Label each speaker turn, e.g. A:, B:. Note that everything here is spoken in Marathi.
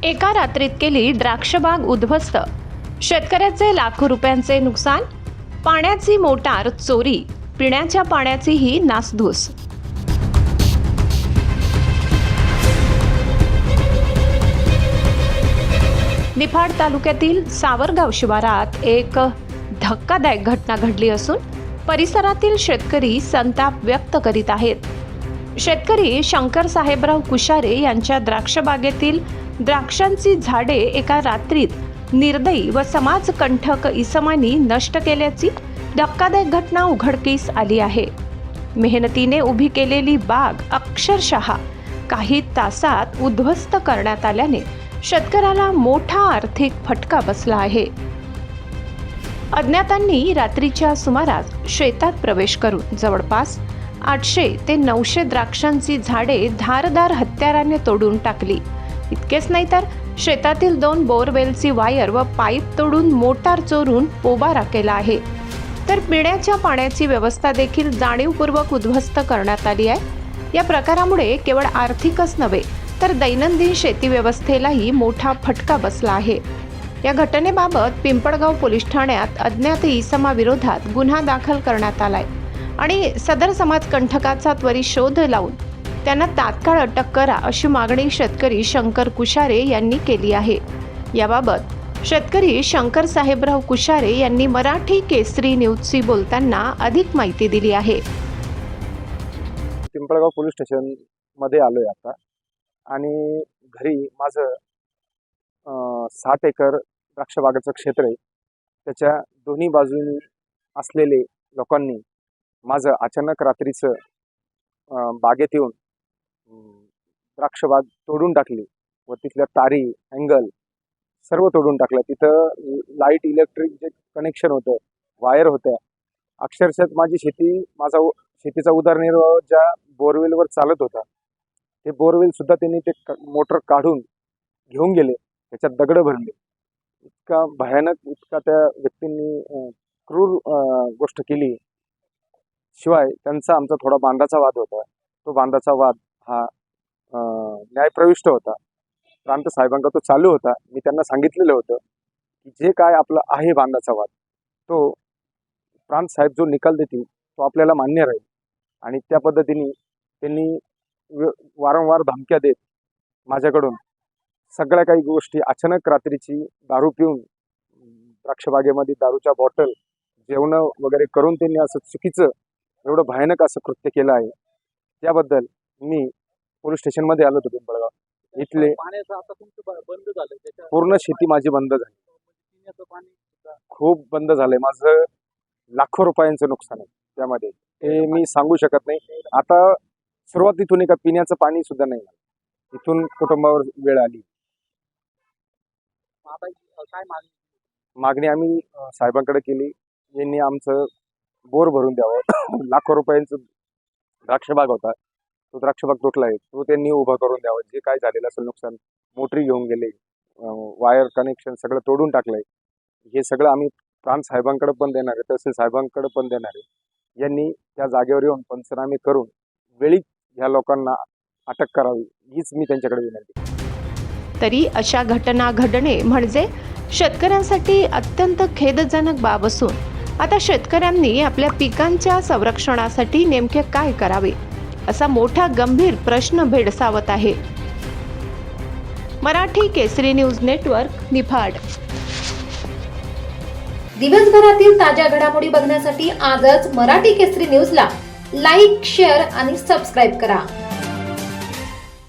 A: एका रात्रीत केली द्राक्षबाग उद्ध्वस्त, शेतकऱ्याचे लाखो रुपयांचे नुकसान, पाण्याची मोटार चोरी, पिण्याच्या पाण्याचीही नासधूस। निफाड तालुक्यातील सावरगाव शिवारात एक धक्कादायक घटना घडली असून परिसरातील शेतकरी संताप व्यक्त करीत आहेत। शेतकरी शंकर साहेबराव कुशारे यांच्या द्राक्षबागेतील द्राक्षांची झाडे एका रात्रीत निर्दयी व समाजकंठक इसमांनी नष्ट केल्याची धक्कादायक घटना उघडकीस आली आहे। मेहनतीने उभी केलेली बाग अक्षरशः काही तासात उद्ध्वस्त करण्यात आल्याने शेतकऱ्याला मोठा आर्थिक फटका बसला आहे। अज्ञातांनी रात्रीच्या सुमारास शेतात प्रवेश करून जवळपास 800 ते 900 द्राक्षांची झाडे धारदार हत्याराने तोडून टाकली। इतकेच नाही तर शेतातील 2 बोरवेलची वायर व पाईप तोडून मोटार चोरून पोबारा केला आहे। तर पिण्याच्या पाण्याची व्यवस्था देखील जाणीवपूर्वक उद्ध्वस्त करण्यात आली आहे। या प्रकारामुळे केवळ आर्थिकच नव्हे तर दैनंदिन शेती व्यवस्थेलाही मोठा फटका बसला आहे। या घटनेबाबत पिंपळगाव पोलीस ठाण्यात अज्ञात इसमाविरोधात गुन्हा दाखल करण्यात आलाय आणि सदर समाजकंठकाचा त्वरित शोध लावून त्यांना तात्काळ अटक करा अशी मागणी शेतकरी शंकर कुशारे यांनी केली आहे। याबाबत शेतकरी शंकर साहेबराव कुशारे यांनी मराठी केसरी न्यूजशी बोलताना अधिक माहिती दिली आहे।
B: पिंपळगाव पोलीस स्टेशन मध्ये आलोय आता आणि घरी माझं 60 एकर द्राक्षबागेचं क्षेत्र आहे। त्याच्या दोन्ही बाजूनी असलेले लोकांनी माझं अचानक रात्रीचं बागेत येऊन द्राक्षबाग तोडून टाकली व तिथल्या तारी अँगल सर्व तोडून टाकलं। तिथं लाईट इलेक्ट्रिक जे कनेक्शन होतं, वायर होत्या, अक्षरशः माझी शेतीचा उदरनिर्वाह ज्या बोरवेलवर चालत होता ते बोरवेल सुद्धा त्यांनी ते मोटर काढून घेऊन गेले, त्याच्यात दगड भरले। इतका भयानक, इतका त्या व्यक्तींनी क्रूर गोष्ट केली। शिवाय त्यांचा आमचा थोडा बांधाचा वाद होता। तो बांधाचा वाद हा न्यायप्रविष्ट होता। प्रांत साहेबांका तो चालू होता। मी त्यांना सांगितलेलं होतं की जे काय आपलं आहे बांधाचा वाद, तो प्रांत साहेब जो निकाल देतील तो आपल्याला मान्य राहील। आणि त्या पद्धतीने त्यांनी वारंवार धमक्या देत माझ्याकडून सगळ्या काही गोष्टी अचानक रात्रीची दारू पिऊन द्राक्षबागेमध्ये दारूच्या बॉटल जेवण वगैरे करून त्यांनी असं चुकीचं एवढं भयानक असं कृत्य केलं आहे। त्याबद्दल मी पोलीस स्टेशनमध्ये आलो होतो पिंपळगाव। इथले पूर्ण शेती माझी बंद झाली, खूप बंद झालंय। माझं लाखो रुपयांचं नुकसान आहे त्यामध्ये, ते मी सांगू शकत नाही। आता सुरुवातीतून एका पिण्याचं पाणी सुद्धा नाही, इथून कुटुंबावर वेळ आली। मागणी आम्ही साहेबांकडे केली, यांनी आमचं बोर भरून द्यावं। लाखो रुपयांचं द्राक्षबाग होता, तो द्राक्षबाग तुटला आहे, तो त्यांनी उभा करून द्यावा। जे काय झालेलं असेल नुकसान, मोटरी घेऊन गेले, वायर कनेक्शन सगळं तोडून टाकलंय। हे सगळं आम्ही प्रांत साहेबांकडे पण देणार आहे, तहसील साहेबांकडे पण देणार आहे। यांनी त्या जागेवर येऊन पंचनामे करून वेळीच ह्या लोकांना अटक करावी हीच मी त्यांच्याकडे विनंती।
A: तरी अशा घटना घडणे म्हणजे शेतकऱ्यांसाठी अत्यंत खेदजनक बाब असून आता शेतकऱ्यांनी आपल्या पिकांच्या संरक्षणासाठी नेमके काय करावे असा मोठा गंभीर प्रश्न भेडसावत आहे। मराठी केसरी न्यूज नेटवर्क, निफाड।
C: दिवसभरातील ताज्या घडामोडी बघण्यासाठी आजच मराठी केसरी न्यूजला लाईक, शेअर आणि सबस्क्राईब करा।